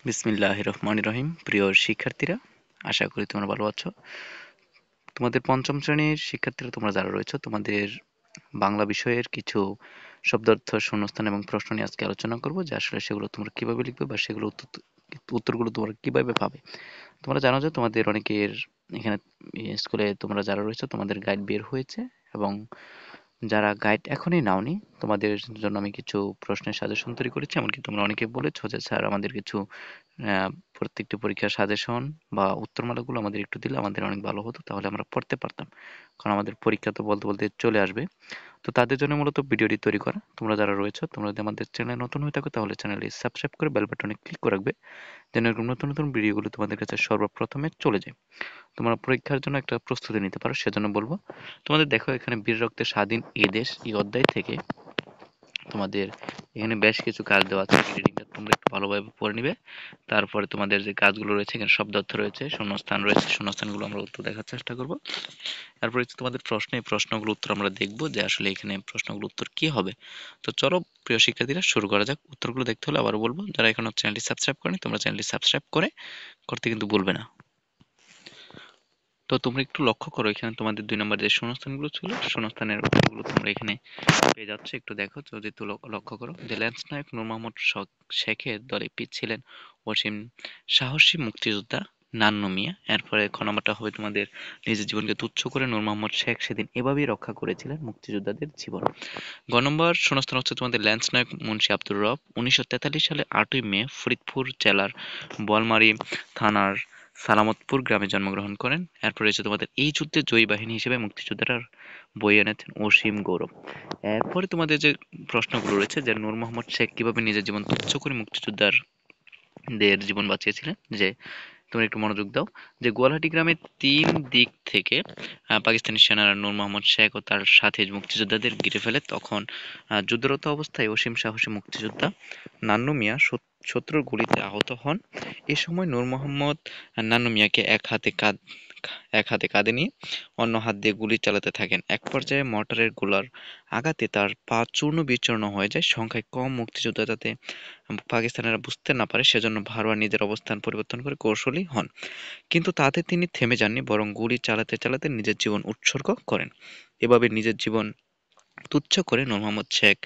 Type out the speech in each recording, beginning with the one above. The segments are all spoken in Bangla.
বিসমিল্লাহির রহমানির রহিম। প্রিয় শিক্ষার্থীরা, আশা করি তোমরা ভালো আছো। তোমাদের পঞ্চম শ্রেণীর শিক্ষার্থীরা তোমরা যারা রয়েছো, তোমাদের বাংলা বিষয়ের কিছু শব্দার্থ, শূন্যস্থান এবং প্রশ্ন নিয়ে আজকে আলোচনা করব, যে আসলে সেগুলো তোমরা কিভাবে লিখবে বা সেগুলো উত্তরগুলো তোমরা কিভাবে পাবে। তোমরা জানো যে তোমাদের অনেকের এখানে স্কুলে তোমরা যারা রয়েছো তোমাদের গাইড বের হয়েছে, এবং যারা গাইড এখনই নাওনি তোমাদের জন্য আমি কিছু প্রশ্নের সাজেশন তৈরি করেছি। এমনকি তোমরা অনেকে বলেছো যে স্যার আমাদের কিছু প্রত্যেকটি পরীক্ষার সাজেশন বা উত্তরমালাগুলো আমাদের একটু দিলে আমাদের অনেক ভালো হতো, তাহলে আমরা পড়তে পারতাম, কারণ আমাদের পরীক্ষা তো বলতে বলতে চলে আসবে। তো তাদের জন্য মূলত ভিডিওটি তৈরি করা। তোমরা যারা রয়েছো, তোমরা যদি আমাদের চ্যানেলে নতুন হয়ে থাকো তাহলে চ্যানেলটি সাবস্ক্রাইব করে বেল বাটনে ক্লিক করে রাখবে, যেন এরকম নতুন নতুন ভিডিওগুলো তোমাদের কাছে সর্বপ্রথমে চলে যায়। তোমরা পরীক্ষার জন্য একটা প্রস্তুতি নিতে পারো, সেজন্য বলবো। তোমাদের দেখো এখানে বীর রক্তে স্বাধীন এই দেশ, এই অধ্যায় থেকে তোমাদের এখানে বেশ কিছু কাজ দেওয়া আছে। রিডিংটা তোমরা একটু ভালোভাবে পড়ে নিবে। তারপরে তোমাদের যে কাজগুলো রয়েছে, এখানে শব্দার্থ রয়েছে, শূন্যস্থান রয়েছে, শূন্যস্থানগুলো আমরা উত্তর দেখার চেষ্টা করব। তারপরে হচ্ছে তোমাদের প্রশ্ন, এই প্রশ্নগুলো উত্তর আমরা দেখব যে আসলে এখানে প্রশ্নগুলো উত্তর কি হবে। তো চলো প্রিয় শিক্ষার্থীরা, শুরু করা যাক। উত্তরগুলো দেখতে হলে আবারও বলবো, যারা এখনো চ্যানেলটি সাবস্ক্রাইব করেনি তোমরা চ্যানেলটি সাবস্ক্রাইব করতে কিন্তু ভুলবে না। তো তোমরা একটু লক্ষ্য করো, এখানে তোমাদের 2 নম্বর যে শূন্যস্থানগুলো ছিল, শূন্যস্থানের উত্তরগুলো তোমরা এখানে পেয়ে যাচ্ছে। একটু দেখো, যদি একটু লক্ষ্য করো যে ল্যান্স নায়ক নূর মোহাম্মদ শেখের দলে ছিলেন অসীম সাহসী মুক্তিযোদ্ধা নান্নু মিয়া। এরপরে খ নম্বরটা হবে তোমাদের, নিজের জীবনকে তুচ্ছ করে নূর মোহাম্মদ শেখ সেদিন এভাবেই রক্ষা করেছিলেন মুক্তিযোদ্ধাদের জীবন। গ নম্বর শূন্যস্থান হচ্ছে তোমাদের ল্যান্স নায়ক মুন্সি আব্দুর রব 1943 সালে 8ই মে ফরিদপুর জেলার বোয়ালমারী থানার সালামতপুর গ্রামে জন্মগ্রহণ করেন। এরপর রয়েছে তোমাদের, এই যুদ্ধে জয়ী বাহিনী হিসেবে মুক্তিযোদ্ধারা বই এনেছেন অসীম গৌরব। এরপরে তোমাদের যে প্রশ্নগুলো রয়েছে, যে নূর মোহাম্মদ শেখ কিভাবে নিজের জীবন তুচ্ছ করে মুক্তিযোদ্ধাদের জীবন বাঁচিয়েছিলেন, যে তোমরা একটু মনোযোগ দাও। যে গোয়ালহাটি গ্রামের 3 দিক থেকে পাকিস্তানি সেনারা নূর মোহাম্মদ শেখ ও তার সাথে মুক্তিযোদ্ধাদের ঘিরে ফেলে। তখন যুদ্ধরত অবস্থায় অসীম সাহসী মুক্তিযোদ্ধা নান্নু মিয়া শত্রুর গুলিতে আহত হন। এ সময় নূর মোহাম্মদ নান্নু মিয়াকে এক হাতে কাঁধে নিয়ে অন্য হাত দিয়ে গুলি চালাতে থাকেন। এক পর্যায়ে মর্টারের গোলার আঘাতে তার পা চূর্ণ বিচূর্ণ হয়ে যায়। সংখ্যায় কম মুক্তিযোদ্ধা যাতে পাকিস্তানিরা বুঝতে না পারে সেজন্য ভারোয়া নিজের অবস্থান পরিবর্তন করে কৌশলী হন। কিন্তু তাতে তিনি থেমে যাননি, বরং গুলি চালাতে চালাতে নিজের জীবন উৎসর্গ করেন। এভাবে নিজের জীবন তুচ্ছ করে নূর মোহাম্মদ শেখ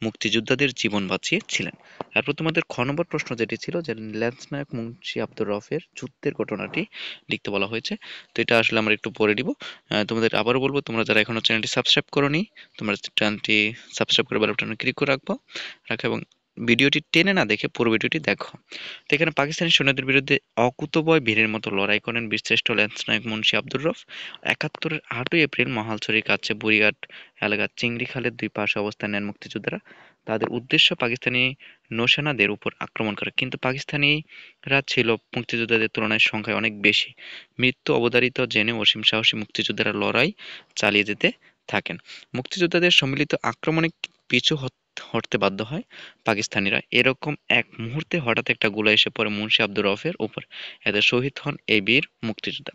মুক্তিযোদ্ধাদের জীবন বাঁচিয়েছিলেন। তারপর তোমাদের খ নম্বর প্রশ্ন যেটি ছিল, যে ল্যান্স নায়ক মুন্সি আব্দুর রফের যুদ্ধের ঘটনাটি লিখতে বলা হয়েছে। তো এটা আসলে আমরা একটু পড়ে দিব। তোমাদের আবারও বলবো, তোমরা যারা এখনো চ্যানেলটি সাবস্ক্রাইব করোনি তোমরা চ্যানেলটি সাবস্ক্রাইব করে বেল বাটনে ক্লিক করে রাখো, এবং ভিডিওটি টেনে না দেখে পুরো ভিডিওটি দেখো। তো এখানে পাকিস্তানি সৈন্যদের বিরুদ্ধে অকুতোভয় বীরের মতো লড়াই করেন বীরশ্রেষ্ঠ ল্যান্স নায়ক মুন্সি আব্দুর রফ। 71-এর 8ই এপ্রিল মহালছড়ির কাছে বুড়িঘাট এলাকার চিংড়ি খালের দুই পাশে অবস্থান নেন মুক্তিযোদ্ধারা। তাদের উদ্দেশ্য পাকিস্তানি নৌসেনাদের উপর আক্রমণ করা, কিন্তু পাকিস্তানিরা ছিল মুক্তিযোদ্ধাদের তুলনায় সংখ্যায় অনেক বেশি। মৃত্যু অবধারিত জেনে অসীম সাহসী মুক্তিযোদ্ধারা লড়াই চালিয়ে যেতে থাকেন। মুক্তিযোদ্ধাদের সম্মিলিত আক্রমণে পিছু হটতে বাধ্য হয় পাকিস্তানিরা। এরকম এক মুহূর্তে হঠাৎ একটা গোলা এসে পড়ে মুন্সি আব্দুর রফের উপর। এতে শহীদ হন এই বীর মুক্তিযোদ্ধা।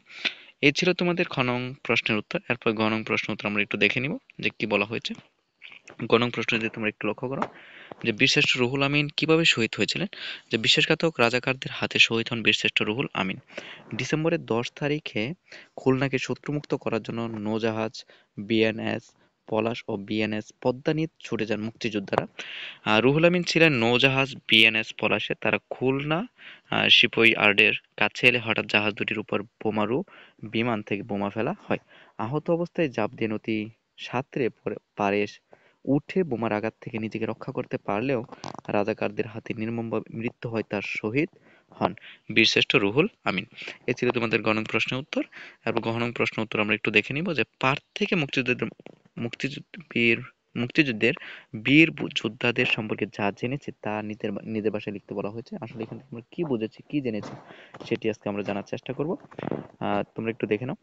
এই ছিল তোমাদের খ নং প্রশ্নের উত্তর। এরপর গ নং প্রশ্ন উত্তর আমরা একটু দেখে নিব যে কি বলা হয়েছে। গ নং প্রশ্ন যদি তোমরা একটু লক্ষ্য করো, যে বীরশ্রেষ্ঠ রুহুল আমিন কিভাবে শহীদ হয়েছিলেন। যে বিশ্বাসঘাতক রাজাকারদের হাতে শহীদ হন বীরশ্রেষ্ঠ রুহুল আমিন। ডিসেম্বরের 10 তারিখে খুলনাকে শত্রুমুক্ত করার জন্য নৌজাহাজ বিএনএস পলাশ ও বিএনএস পদ্মা নিয়ে ছুটে যান মুক্তিযোদ্ধারা। রুহুল আমিন ছিলেন নৌজাহাজ বিএনএস পলাশে। তারা খুলনা শিপইয়ার্ডের কাছে এলে হঠাৎ জাহাজ দুটির উপর বোমারু বিমান থেকে বোমা ফেলা হয়। আহত অবস্থায় ঝাঁপ দিয়ে নদী সাঁতরে পাড়ে উঠে বোমার আঘাত থেকে নিজেকে রক্ষা করতে পারলেও রাজাকারদের হাতে নির্মমভাবে মৃত্যু হয় তার, শহীদ হন বীরশ্রেষ্ঠ রুহুল আমিন। এ ছিল তোমাদের গ নং প্রশ্নের উত্তর। তারপর গ নং প্রশ্ন উত্তর আমরা একটু দেখে নিব, যে পার্থ থেকে মুক্তিযুদ্ধের বীর যোদ্ধাদের সম্পর্কে যা জেনেছি তা নিজের ভাষায় লিখতে বলা হয়েছে। আসলে এখান থেকে আমরা কি বুঝেছি, কি জেনেছি সেটি আজকে আমরা জানার চেষ্টা করব। তোমরা একটু দেখে নাও,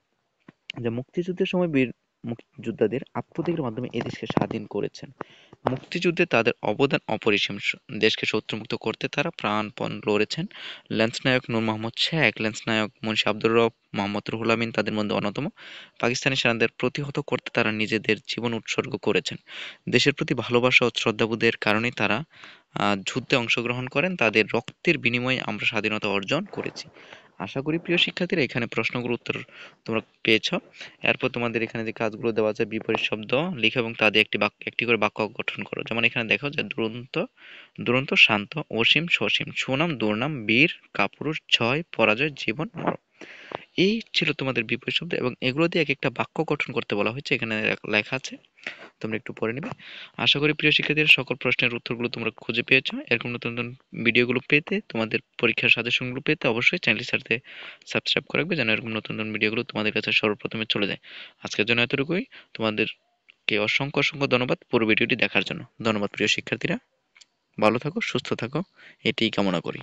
যে মুক্তিযুদ্ধের সময় বীর মুক্তিযোদ্ধাদের আত্মত্যাগের মাধ্যমে এদেশকে স্বাধীন করেছেন। মুক্তিযুদ্ধে তাদের অবদান অপরিসীম। দেশকে শত্রুমুক্ত করতে তারা প্রাণপণ লড়েছেন। ল্যান্সনায়ক নূর মোহাম্মদ শেখ, ল্যান্সনায়ক মুন্সি আব্দুর রব, মোহাম্মদ রুহুল আমিন তাদের মধ্যে অন্যতম। পাকিস্তানি সেনাদের প্রতিহত করতে তারা নিজেদের জীবন উৎসর্গ করেছেন। দেশের প্রতি ভালোবাসা ও শ্রদ্ধাবোধের কারণেই তারা যুদ্ধে অংশগ্রহণ করেন। তাদের রক্তের বিনিময়ে আমরা স্বাধীনতা অর্জন করেছি। আশা করি প্রিয় শিক্ষার্থীরা এখানে প্রশ্নগুলোর উত্তর তোমরা পেয়েছ। এরপর তোমাদের এখানে যে কাজগুলো দেওয়া আছে, বিপরীত শব্দ লিখো এবং তা দিয়ে একটি করে বাক্য গঠন করো। যেমন এখানে দেখো যে দুরন্ত, দুরন্ত শান্ত, অসীম সসীম, সুনাম দুর্নাম, বীর কাপুরুষ, জয় পরাজয়, জীবন মরণ। এই ছিল তোমাদের বিপরীত শব্দ এবং এগুলো দিয়ে এক একটা বাক্য গঠন করতে বলা হয়েছে। এখানে লেখা আছে, তোমরা একটু পড়ে নিবে। আশা করি প্রিয় শিক্ষার্থীরা সকল প্রশ্নের উত্তরগুলো তোমরা খুঁজে পেয়েছো। এরকম নতুন নতুন ভিডিওগুলো পেতে, তোমাদের পরীক্ষার সাজেশনগুলো পেতে অবশ্যই চ্যানেলটির সাথে সাবস্ক্রাইব করে রাখবে, যেন এরকম নতুন নতুন ভিডিওগুলো তোমাদের কাছে সর্বপ্রথমে চলে যায়। আজকের জন্য এতটুকুই। তোমাদেরকে অসংখ্য অসংখ্য ধন্যবাদ পুরো ভিডিওটি দেখার জন্য। ধন্যবাদ প্রিয় শিক্ষার্থীরা, ভালো থাকো, সুস্থ থাকো, এটিই কামনা করি।